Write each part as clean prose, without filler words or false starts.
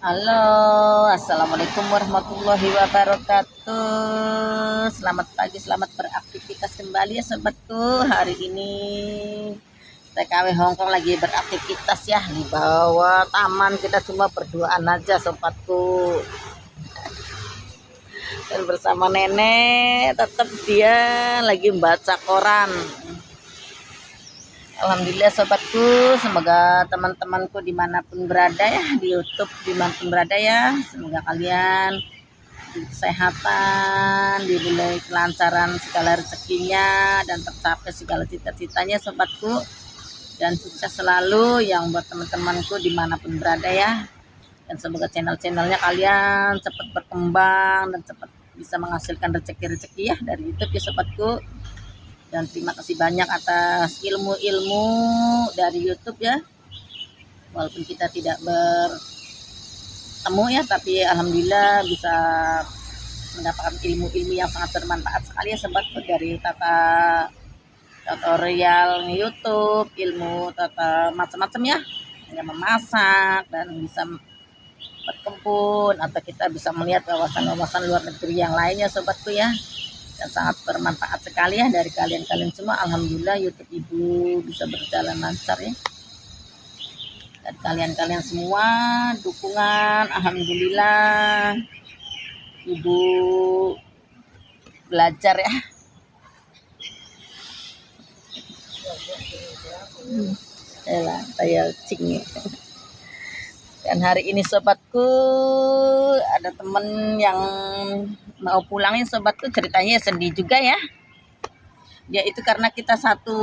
Halo, assalamualaikum warahmatullahi wabarakatuh. Selamat pagi, selamat beraktivitas kembali ya sobatku. Hari ini TKW Hongkong lagi beraktivitas ya di bawah taman. Kita cuma berduaan aja sobatku. Dan bersama nenek, tetap dia lagi baca koran. Alhamdulillah sobatku, semoga teman-temanku dimanapun berada ya, di YouTube dimanapun berada ya, semoga kalian kesehatan, diberi kelancaran segala rezekinya, dan tercapai segala cita-citanya sobatku, dan sukses selalu yang buat teman-temanku dimanapun berada ya, dan semoga channel-channelnya kalian cepat berkembang dan cepat bisa menghasilkan rezeki-rezeki ya dari YouTube ya sobatku. Dan terima kasih banyak atas ilmu-ilmu dari YouTube ya, walaupun kita tidak bertemu ya, tapi alhamdulillah bisa mendapatkan ilmu-ilmu yang sangat bermanfaat sekali ya sobatku, dari tata tutorial YouTube, ilmu tata macam-macam ya, hanya memasak dan bisa berkebun, atau kita bisa melihat wawasan-wawasan luar negeri yang lainnya sobatku ya, dan sangat bermanfaat sekali ya dari kalian-kalian semua. Alhamdulillah YouTube Ibu bisa berjalan lancar ya, dan kalian-kalian semua dukungan, alhamdulillah Ibu belajar ya. Elah, saya cing. Dan hari ini sobatku ada temen yang mau pulangin sobatku, ceritanya sedih juga ya. Dia itu karena kita satu,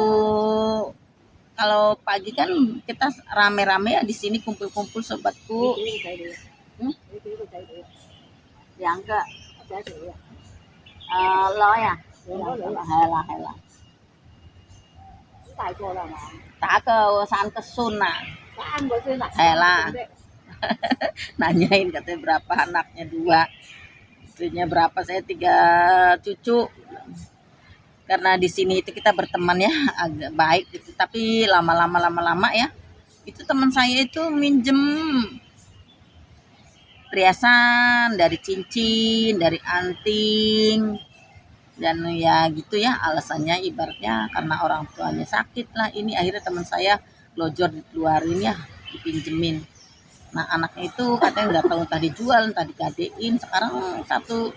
kalau pagi kan kita rame-rame ya di sini kumpul-kumpul sobatku. Ya enggak. Lo ya. Helah helah. Tak ke Santesun nah. Helah. Nanyain katanya berapa anaknya, 2. Istrinya berapa, saya 3 cucu. Karena di sini itu kita berteman ya, agak baik gitu. Tapi lama-lama ya, itu teman saya itu minjem perhiasan, dari cincin, dari anting, dan ya gitu ya, alasannya ibaratnya karena orang tuanya sakit lah. Ini akhirnya teman saya lojor dikeluarin ya, dipinjemin. Nah anaknya itu katanya nggak tahu, entah dijual entah digadein. Sekarang satu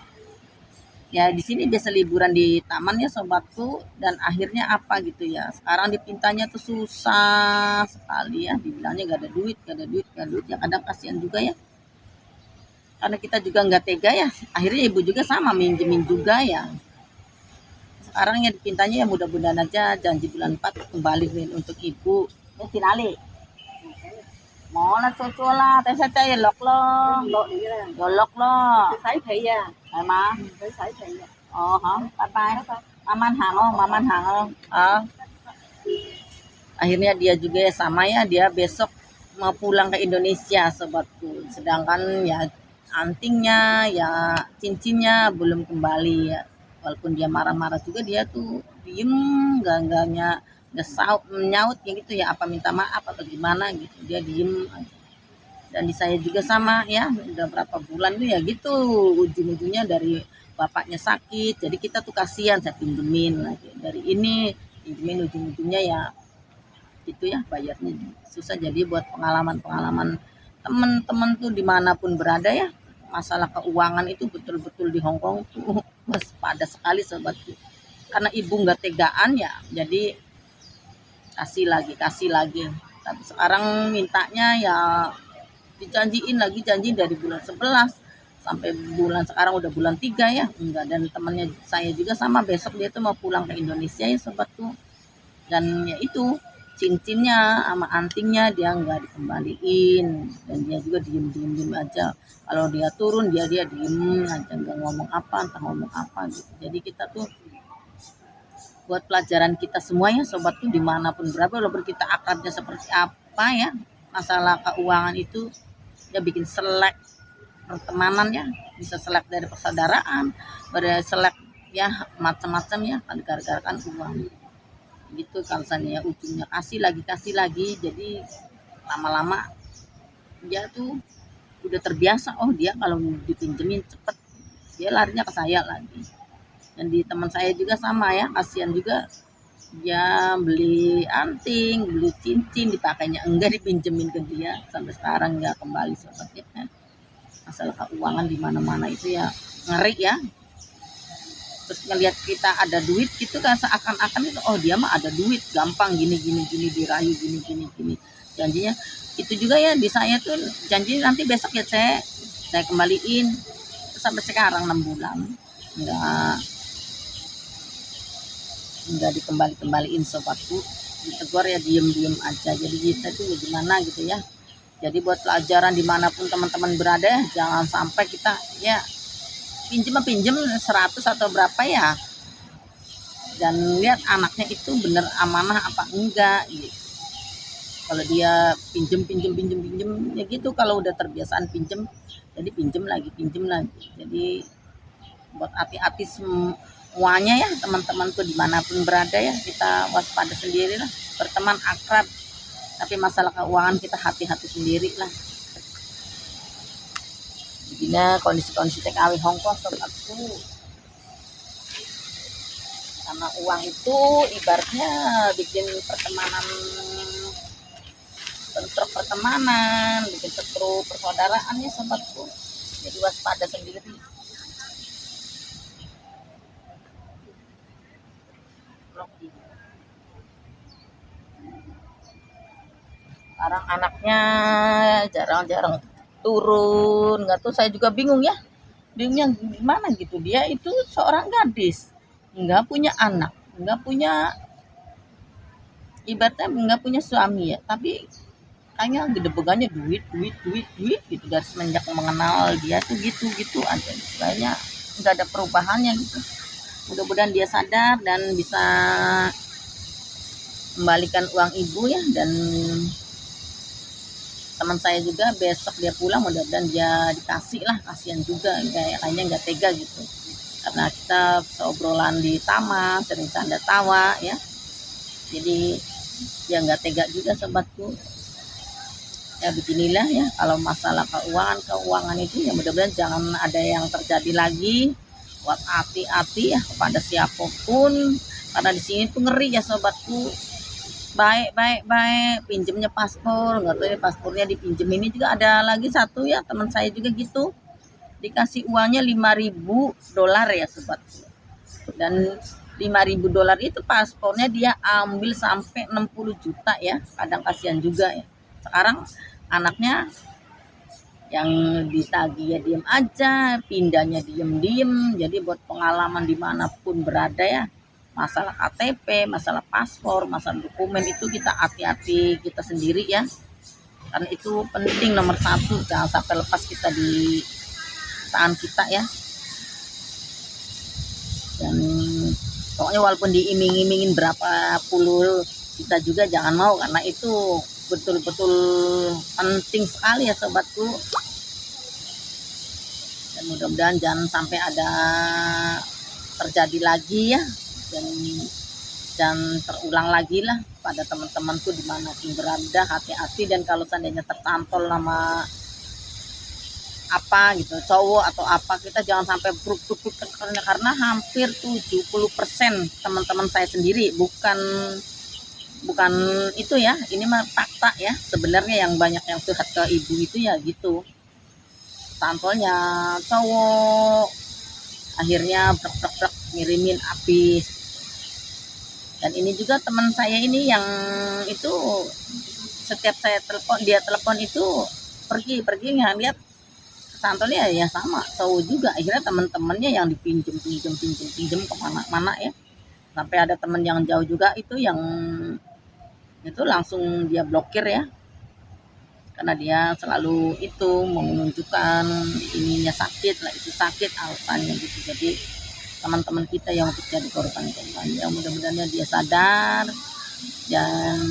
ya di sini biasa liburan di taman ya sobatku, dan akhirnya apa gitu ya, sekarang dipintanya tuh susah sekali ya, dibilangnya gak ada duit ya. Kadang kasihan juga ya, karena kita juga nggak tega ya, akhirnya ibu juga sama minjemin juga ya. Sekarang ya dipintanya ya, mudah-mudahan aja janji bulan 4 kembali untuk ibu. Tinali mau là chua chua la tại sao chay lọc lo rồi lọc lo sấy thị à phải mà sấy thị hả bye bye aman hang aman hang akhirnya dia juga ya sama ya, dia besok mau pulang ke Indonesia sobatku, sedangkan ya antingnya ya cincinnya belum kembali ya. Walaupun dia marah-marah juga, dia tuh diem, nggak nyaut ya gitu ya, apa minta maaf atau gimana gitu, dia diem aja. Dan di saya juga sama ya, udah berapa bulan tuh ya gitu, ujung-ujungnya dari bapaknya sakit, jadi kita tuh kasihan, saya pinjemin lagi dari ini, pinjemin, ujung-ujungnya ya gitu ya, bayarnya susah. Jadi buat pengalaman-pengalaman teman-teman tuh dimanapun berada ya, masalah keuangan itu betul-betul di Hongkong tuh waspada sekali sobatku, karena ibu nggak tegaan ya, jadi kasih lagi. Tapi sekarang mintanya ya dijanjiin lagi, janji dari bulan 11 sampai bulan sekarang udah bulan 3 ya enggak. Dan temannya saya juga sama, besok dia tuh mau pulang ke Indonesia ya sobatku, dan ya itu cincinnya sama antingnya dia nggak dikembaliin, dan dia juga diem aja. Kalau dia turun dia diem aja, nggak ngomong apa, entah ngomong apa gitu. Jadi kita tuh buat pelajaran kita semuanya sobatku, dimanapun berapa, walaupun kita akrabnya seperti apa ya, masalah keuangan itu ya bikin selek pertemanan ya, bisa selek dari persaudaraan, selek ya macam-macam ya, gara-gara kan uang gitu. Kalau ya ujungnya kasih lagi, jadi lama-lama dia tuh udah terbiasa, oh dia kalau dipinjemin cepet dia larinya ke saya lagi. Dan di teman saya juga sama ya, kasihan juga, dia beli anting, beli cincin, dipakainya enggak, dipinjemin ke dia sampai sekarang nggak kembali sobatnya. Masalah keuangan di mana-mana itu ya ngeri ya. Terus ngelihat kita ada duit gitu kan, seakan-akan itu oh dia mah ada duit, gampang gini gini gini, dirayu gini gini gini. Janjinya itu juga ya di saya tuh, janji nanti besok ya saya kembaliin. Sampai sekarang 6 bulan nggak nggak dikembaliin sobatku. Ditegur ya diem-diem aja. Jadi kita tuh ya gimana gitu ya. Jadi buat pelajaran dimanapun teman-teman berada, jangan sampai kita ya pinjem 100 atau berapa ya, dan lihat anaknya itu bener amanah apa enggak gitu. Kalau dia pinjem ya gitu, kalau udah terbiasaan pinjem jadi pinjem lagi. Jadi buat hati-hati semuanya ya teman-temanku dimanapun berada ya, kita waspada sendiri lah, berteman akrab tapi masalah keuangan kita hati-hati sendiri lah. Begini kondisi-kondisi TKW Hongkong sobatku, karena uang itu ibaratnya bikin pertemanan, bentrok pertemanan, bikin seteru persaudaraan ya sobatku. Jadi waspada sendiri. Sekarang anaknya jarang-jarang turun, nggak tahu, saya juga bingung ya, bingungnya gimana gitu. Dia itu seorang gadis, nggak punya anak, nggak punya, ibaratnya nggak punya suami ya, tapi kayaknya gede-begannya duit duit duit duit gitu. Dari semenjak mengenal dia tuh gitu gitu aja, kayaknya nggak ada perubahannya gitu. Mudah-mudahan dia sadar dan bisa kembalikan uang ibu ya. Dan teman saya juga besok dia pulang, mudah-mudahan dia dikasih lah, kasihan juga, kayaknya nggak tega gitu. Karena kita seobrolan di taman sering canda tawa ya, jadi ya nggak tega juga sobatku. Ya beginilah ya, kalau masalah keuangan itu ya mudah-mudahan jangan ada yang terjadi lagi. Buat hati-hati ya kepada siapapun, karena di sini tuh ngeri ya sobatku. Baik pinjemnya paspor, nggak tahu ya paspornya dipinjem. Ini juga ada lagi satu ya teman saya juga gitu, dikasih uangnya $5.000 ya sobatku. Dan $5.000 itu paspornya dia ambil sampai 60 juta ya, kadang kasihan juga ya. Sekarang anaknya yang ditagih ya diem aja, pindahnya diem-diem. Jadi buat pengalaman dimanapun berada ya, masalah KTP, masalah paspor, masalah dokumen itu kita hati-hati kita sendiri ya, karena itu penting nomor satu, jangan sampai lepas kita di tangan kita ya. Dan pokoknya walaupun diiming-imingin berapa puluh juta juga jangan mau, karena itu betul-betul penting sekali ya sobatku. Dan mudah-mudahan jangan sampai ada terjadi lagi ya, dan jangan terulang lagi lah pada teman-temanku dimanapun berada. Hati-hati, dan kalau seandainya tertantol nama apa gitu, cowok atau apa, kita jangan sampai bruk karena hampir 70% teman-teman saya sendiri, bukan bukan itu ya, ini mah fakta ya sebenarnya, yang banyak yang curhat ke ibu itu ya gitu, tantolnya cowok akhirnya brek ngirimin habis. Dan ini juga teman saya ini yang itu, setiap saya telepon, dia telepon itu pergi nggak lihat santolnya ya sama cowok juga. Akhirnya teman-temannya yang pinjem kemana-mana ya, sampai ada teman yang jauh juga itu yang itu langsung dia blokir ya, karena dia selalu itu menunjukkan ininya sakit lah, itu sakit alasannya gitu. Jadi teman-teman kita yang untuk jadi korban ya, mudah-mudahan dia sadar dan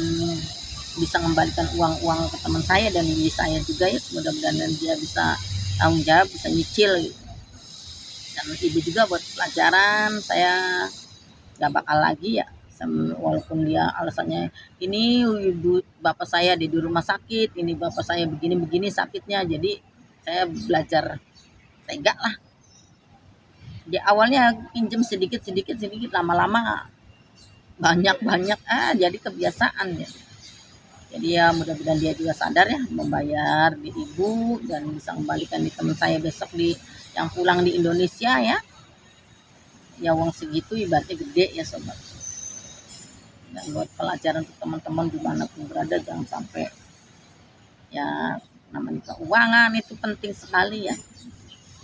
bisa mengembalikan uang-uang ke teman saya dan diri saya juga ya. Mudah-mudahan dia bisa tanggung jawab, bisa nyicil gitu. Dan ibu juga buat pelajaran, saya gak bakal lagi ya, walaupun dia alasannya ini ibu bapak saya di rumah sakit, ini bapak saya begini sakitnya, jadi saya belajar tega lah. Di awalnya pinjam sedikit sedikit sedikit, lama-lama banyak jadi kebiasaan ya. Jadi ya mudah-mudahan dia juga sadar ya membayar di ibu dan bisa kembalikan di teman saya besok di yang pulang di Indonesia ya. Ya uang segitu ibaratnya gede ya sobat. Dan buat pelajaran untuk teman-teman dimanapun berada, jangan sampai ya, namanya keuangan itu penting sekali ya.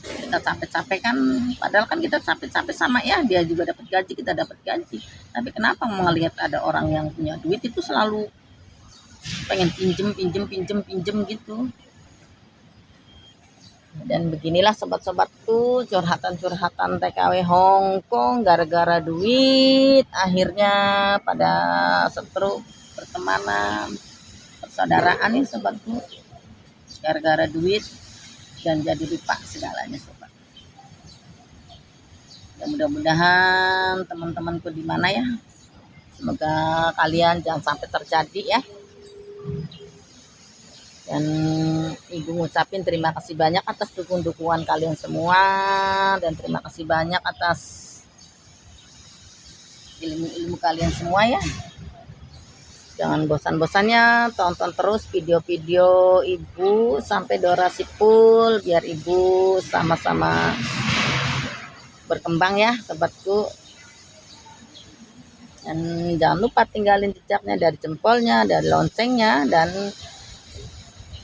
Kita capek-capek kan, padahal kan kita capek-capek sama ya, dia juga dapat gaji, kita dapat gaji. Tapi kenapa melihat ada orang yang punya duit itu selalu pengen pinjem gitu. Dan beginilah sobat-sobatku, curhatan-curhatan TKW Hongkong gara-gara duit, akhirnya pada setruk pertemanan, persaudaraan nih sobatku, gara-gara duit dan jadi lupa segalanya sobat. Dan mudah-mudahan teman-temanku di mana ya, semoga kalian jangan sampai terjadi ya. Dan ibu ngucapin terima kasih banyak atas dukungan kalian semua, dan terima kasih banyak atas ilmu-ilmu kalian semua ya. Jangan bosan-bosannya tonton terus video-video ibu sampai durasi full, biar ibu sama-sama berkembang ya sobatku. Dan jangan lupa tinggalin jejaknya dari jempolnya, dari loncengnya, dan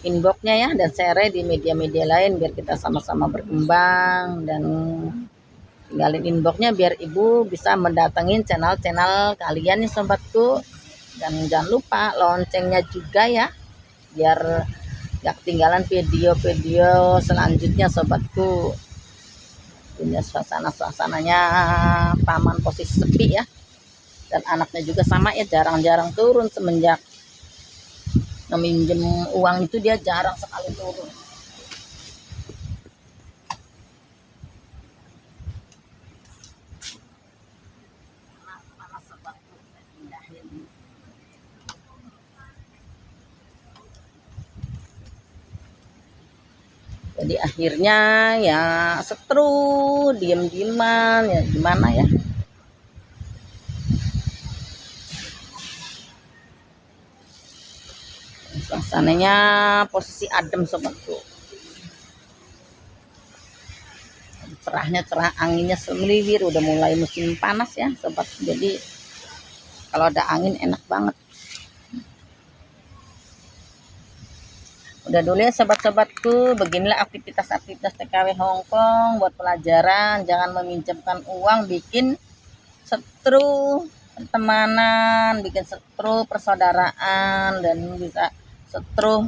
inboxnya ya, dan share di media-media lain biar kita sama-sama berkembang. Dan tinggalin inboxnya biar ibu bisa mendatengin channel-channel kalian nih sobatku. Dan jangan lupa loncengnya juga ya, biar gak ketinggalan video-video selanjutnya sobatku. Punya suasananya taman posisi sepi ya, dan anaknya juga sama ya, jarang-jarang turun semenjak meminjam uang itu, dia jarang sekali turun. Jadi akhirnya ya setru, diem-dieman ya, gimana ya. Suasananya posisi adem sobatku. Cerahnya cerah, anginnya semeliwir, udah mulai musim panas ya sobat. Jadi kalau ada angin enak banget. Udah dulu ya sobat-sobatku, beginilah aktivitas-aktivitas TKW Hongkong buat pelajaran. Jangan meminjamkan uang bikin setru pertemanan, bikin setru persaudaraan, dan bisa setru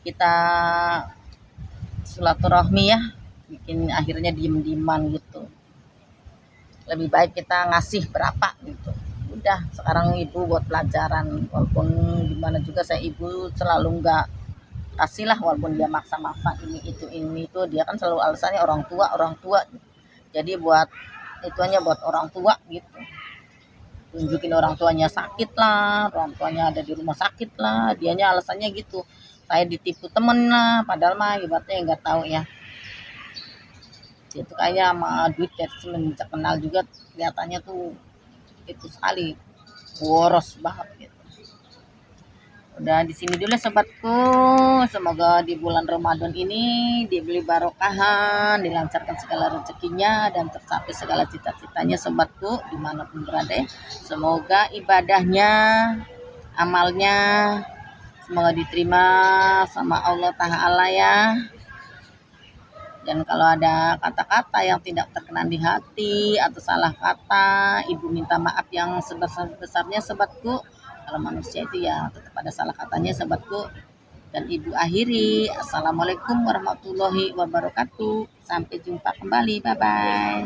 kita silaturahmi ya, bikin akhirnya diem-dieman gitu. Lebih baik kita ngasih berapa gitu. Udah, sekarang ibu buat pelajaran, walaupun gimana juga saya ibu selalu nggak kasih lah, walaupun dia maksa-maksa ini itu, dia kan selalu alasannya orang tua. Jadi buat itu hanya buat orang tua gitu, tunjukin orang tuanya sakit lah, orang tuanya ada di rumah sakit lah, dianya alasannya gitu, saya ditipu temen lah, padahal mah ibaratnya nggak tahu ya. Itu kayak sama duit ya, semenjak kenal juga kelihatannya tuh itu sekali boros banget gitu. Udah di sini dulu sobatku, semoga di bulan Ramadan ini diberi barokahan, dilancarkan segala rezekinya, dan tercapai segala cita-citanya sobatku dimanapun berada. Semoga ibadahnya, amalnya semoga diterima sama Allah Ta'ala ya. Dan kalau ada kata-kata yang tidak terkenan di hati atau salah kata, ibu minta maaf yang sebesar-besarnya sobatku. Kalau manusia itu ya tetap ada salah katanya sobatku. Dan ibu akhiri, assalamualaikum warahmatullahi wabarakatuh. Sampai jumpa kembali, bye bye.